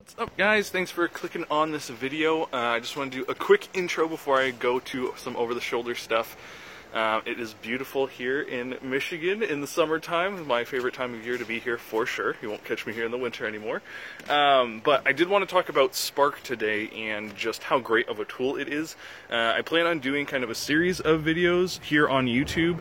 What's up, guys? Thanks for clicking on this video. I just want to do a quick intro before I go to some over-the-shoulder stuff. It is beautiful here in Michigan in the summertime, my favorite time of year to be here for sure. You won't catch me here in the winter anymore. But I did want to talk about Spark today and just how great of a tool it is. I plan on doing kind of a series of videos here on YouTube,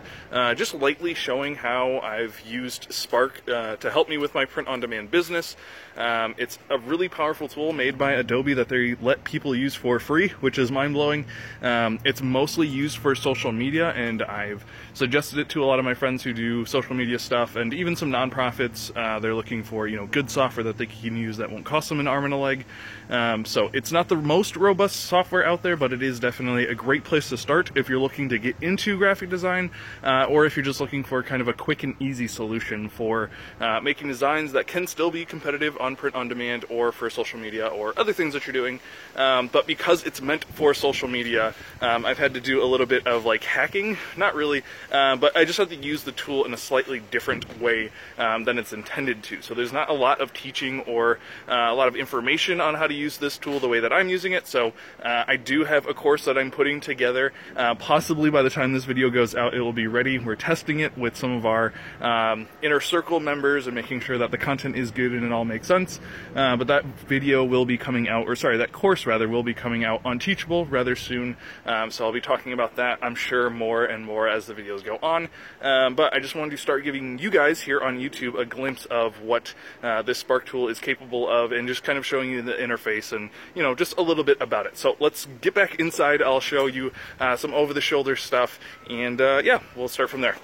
just lightly showing how I've used Spark to help me with my print-on-demand business. It's a really powerful tool made by Adobe that they let people use for free, which is mind-blowing. It's mostly used for social media, and I've suggested it to a lot of my friends who do social media stuff, and even some nonprofits. They're looking for, good software that they can use that won't cost them an arm and a leg. So it's not the most robust software out there, but it is definitely a great place to start if you're looking to get into graphic design, or if you're just looking for kind of a quick and easy solution for making designs that can still be competitive on print on demand or for social media or other things that you're doing. But because it's meant for social media, I've had to do a little bit of like hacking, not really, but I just have to use the tool in a slightly different way than it's intended to. So there's not a lot of teaching or a lot of information on how to use this tool the way that I'm using it. So I do have a course that I'm putting together. Possibly by the time this video goes out, it will be ready. We're testing it with some of our inner circle members and making sure that the content is good and it all makes sense. But that video will be coming out, or sorry, that course rather, will be coming out on Teachable rather soon. So I'll be talking about that, I'm sure, more and more as the videos go on. But I just wanted to start giving you guys here on YouTube a glimpse of what this Spark tool is capable of, and just kind of showing you the interface and, just a little bit about it. So let's get back inside. I'll show you some over-the-shoulder stuff, and yeah, we'll start from there.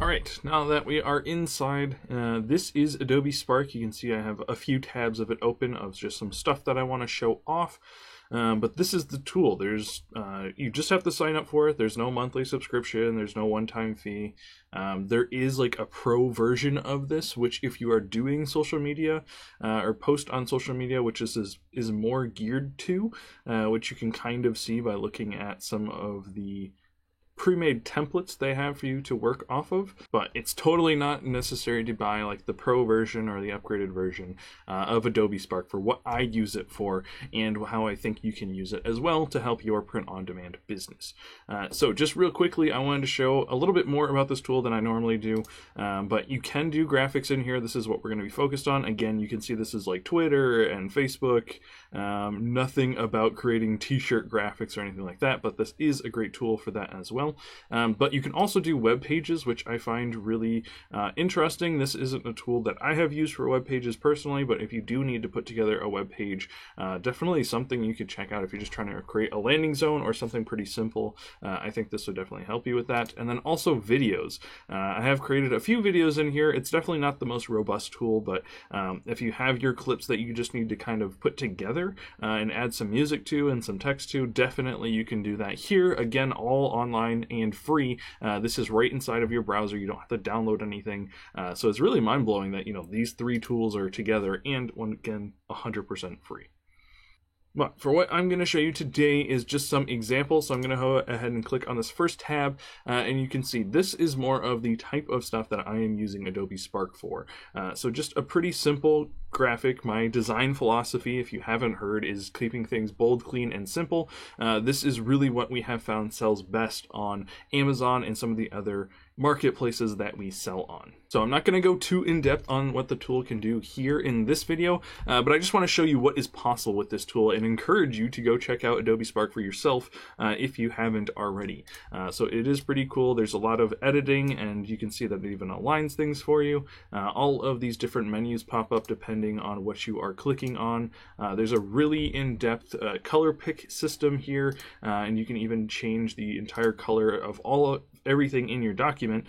Alright, now that we are inside, this is Adobe Spark. You can see I have a few tabs of it open of just some stuff that I want to show off. But this is the tool. There's you just have to sign up for it. There's no monthly subscription. There's no one-time fee. There is like a pro version of this, which if you are doing social media or post on social media, which is more geared to, which you can kind of see by looking at some of the pre-made templates they have for you to work off of, but it's totally not necessary to buy like the pro version or the upgraded version of Adobe Spark for what I use it for and how I think you can use it as well to help your print-on-demand business. So just real quickly, I wanted to show a little bit more about this tool than I normally do, but you can do graphics in here. This is what we're going to be focused on. Again, you can see this is like Twitter and Facebook, nothing about creating t-shirt graphics or anything like that, but this is a great tool for that as well. But you can also do web pages, which I find really interesting. This isn't a tool that I have used for web pages personally, but if you do need to put together a web page, definitely something you could check out if you're just trying to create a landing zone or something pretty simple. I think this would definitely help you with that. And then also videos. I have created a few videos in here. It's definitely not the most robust tool, but if you have your clips that you just need to kind of put together and add some music to and some text to, definitely you can do that here. Again, all online and free. This is right inside of your browser. You don't have to download anything. So it's really mind-blowing that, these three tools are together and, again, 100% free. But for what I'm going to show you today is just some examples. So I'm going to go ahead and click on this first tab, and you can see this is more of the type of stuff that I am using Adobe Spark for. So just a pretty simple graphic. My design philosophy, if you haven't heard, is keeping things bold, clean, and simple. This is really what we have found sells best on Amazon and some of the other marketplaces that we sell on. So I'm not going to go too in-depth on what the tool can do here in this video, but I just want to show you what is possible with this tool and encourage you to go check out Adobe Spark for yourself if you haven't already. So it is pretty cool. There's a lot of editing, and you can see that it even aligns things for you. All of these different menus pop up depending on what you are clicking on. There's a really in-depth color pick system here, and you can even change the entire color of all everything in your document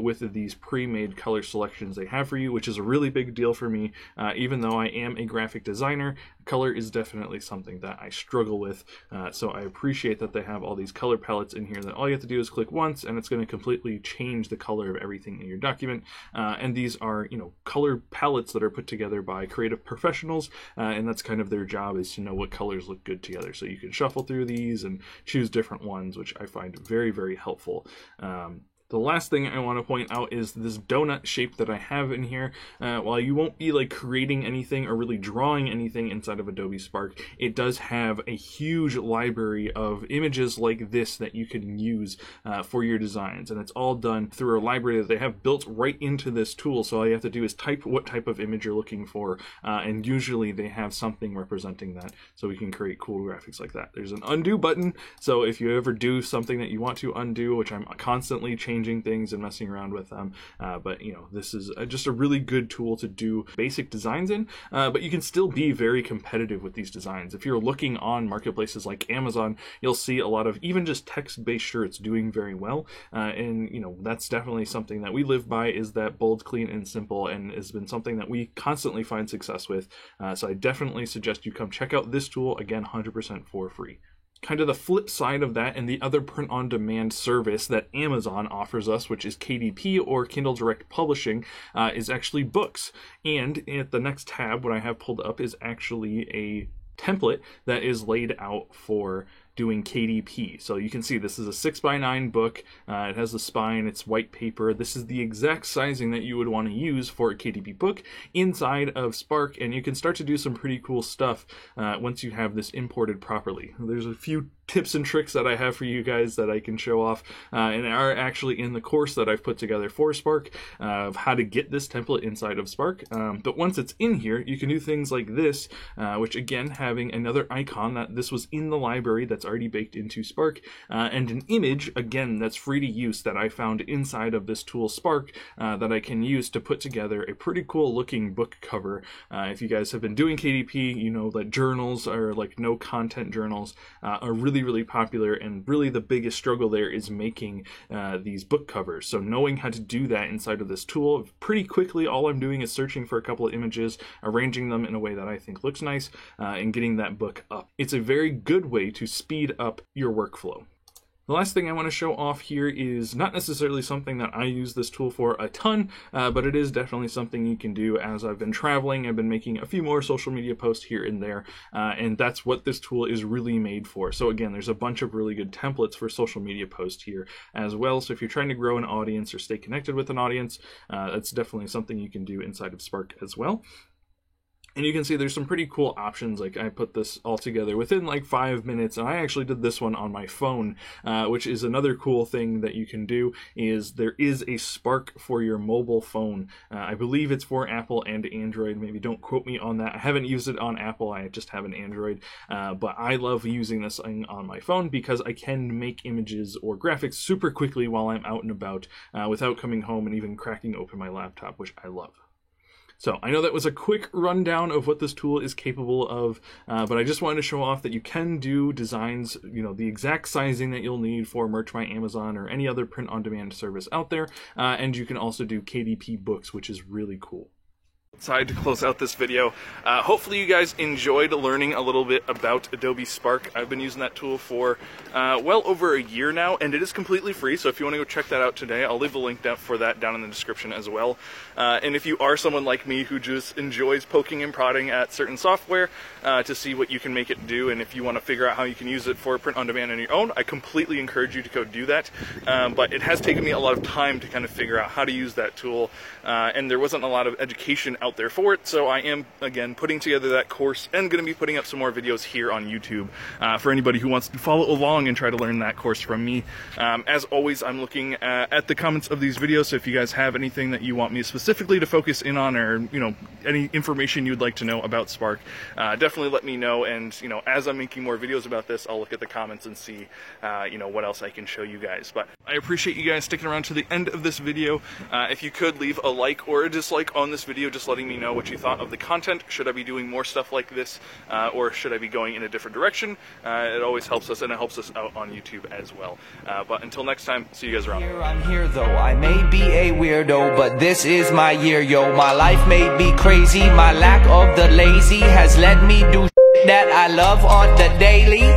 with these pre-made color selections they have for you, which is a really big deal for me. Even though I am a graphic designer, color is definitely something that I struggle with, so I appreciate that they have all these color palettes in here that all you have to do is click once and it's going to completely change the color of everything in your document. And these are, you know, color palettes that are put together by creative professionals, and that's kind of their job, is to know what colors look good together. So you can shuffle through these and choose different ones, which I find very, very helpful. The last thing I want to point out is this donut shape that I have in here. While you won't be like creating anything or really drawing anything inside of Adobe Spark, it does have a huge library of images like this that you can use for your designs. And it's all done through a library that they have built right into this tool. So all you have to do is type what type of image you're looking for. And usually they have something representing that, so we can create cool graphics like that. There's an undo button. So if you ever do something that you want to undo, which I'm constantly changing things and messing around with them, but you know, this is just a really good tool to do basic designs in, but you can still be very competitive with these designs. If you're looking on marketplaces like Amazon, you'll see a lot of even just text-based shirts doing very well, and you know, that's definitely something that we live by, is that bold, clean, and simple, and has been something that we constantly find success with. So I definitely suggest you come check out this tool, again, 100% for free. Kind of the flip side of that, and the other print-on-demand service that Amazon offers us, which is KDP, or Kindle Direct Publishing, is actually books. And at the next tab, what I have pulled up is actually a template that is laid out for doing KDP. So you can see this is a 6x9 book. It has the spine, it's white paper. This is the exact sizing that you would want to use for a KDP book inside of Spark, and you can start to do some pretty cool stuff once you have this imported properly. There's a few tips and tricks that I have for you guys that I can show off, and are actually in the course that I've put together for Spark, of how to get this template inside of Spark. But once it's in here, you can do things like this, which again, having another icon that this was in the library that's already baked into Spark, and an image, again, that's free to use, that I found inside of this tool Spark, that I can use to put together a pretty cool looking book cover. If you guys have been doing KDP, you know that journals, or like no content journals, are really popular, and really the biggest struggle there is making these book covers. So knowing how to do that inside of this tool, pretty quickly, all I'm doing is searching for a couple of images, arranging them in a way that I think looks nice, and getting that book up. It's a very good way to speed up your workflow. The last thing I want to show off here is not necessarily something that I use this tool for a ton, but it is definitely something you can do. As I've been traveling, I've been making a few more social media posts here and there, and that's what this tool is really made for. So again, there's a bunch of really good templates for social media posts here as well. So if you're trying to grow an audience or stay connected with an audience, that's definitely something you can do inside of Spark as well. And you can see there's some pretty cool options. Like, I put this all together within like 5 minutes, and I actually did this one on my phone, which is another cool thing that you can do. Is there is a Spark for your mobile phone. I believe it's for Apple and Android. Maybe don't quote me on that. I haven't used it on Apple. I just have an Android. But I love using this thing on my phone because I can make images or graphics super quickly while I'm out and about, without coming home and even cracking open my laptop, which I love. So I know that was a quick rundown of what this tool is capable of, but I just wanted to show off that you can do designs, you know, the exact sizing that you'll need for Merch by Amazon or any other print-on-demand service out there, and you can also do KDP books, which is really cool. Decided to close out this video. Hopefully you guys enjoyed learning a little bit about Adobe Spark. I've been using that tool for well over a year now, and it is completely free, so if you want to go check that out today, I'll leave a link for that down in the description as well. And if you are someone like me who just enjoys poking and prodding at certain software to see what you can make it do, and if you want to figure out how you can use it for print on demand on your own, I completely encourage you to go do that. But it has taken me a lot of time to kind of figure out how to use that tool, and there wasn't a lot of education out there for it, so I am, again, putting together that course and going to be putting up some more videos here on YouTube for anybody who wants to follow along and try to learn that course from me. As always, I'm looking at the comments of these videos, so if you guys have anything that you want me specifically to focus in on, or, you know, any information you'd like to know about Spark, definitely let me know, and, you know, as I'm making more videos about this, I'll look at the comments and see, you know, what else I can show you guys. But I appreciate you guys sticking around to the end of this video. If you could leave a like or a dislike on this video, just letting letting me know what you thought of the content. Should I be doing more stuff like this, or should I be going in a different direction? It always helps us, and it helps us out on YouTube as well. But until next time, see you guys around. I'm here though, I may be a weirdo, but this is my year, yo. My life may be crazy, my lack of the lazy has let me do shit that I love on the daily.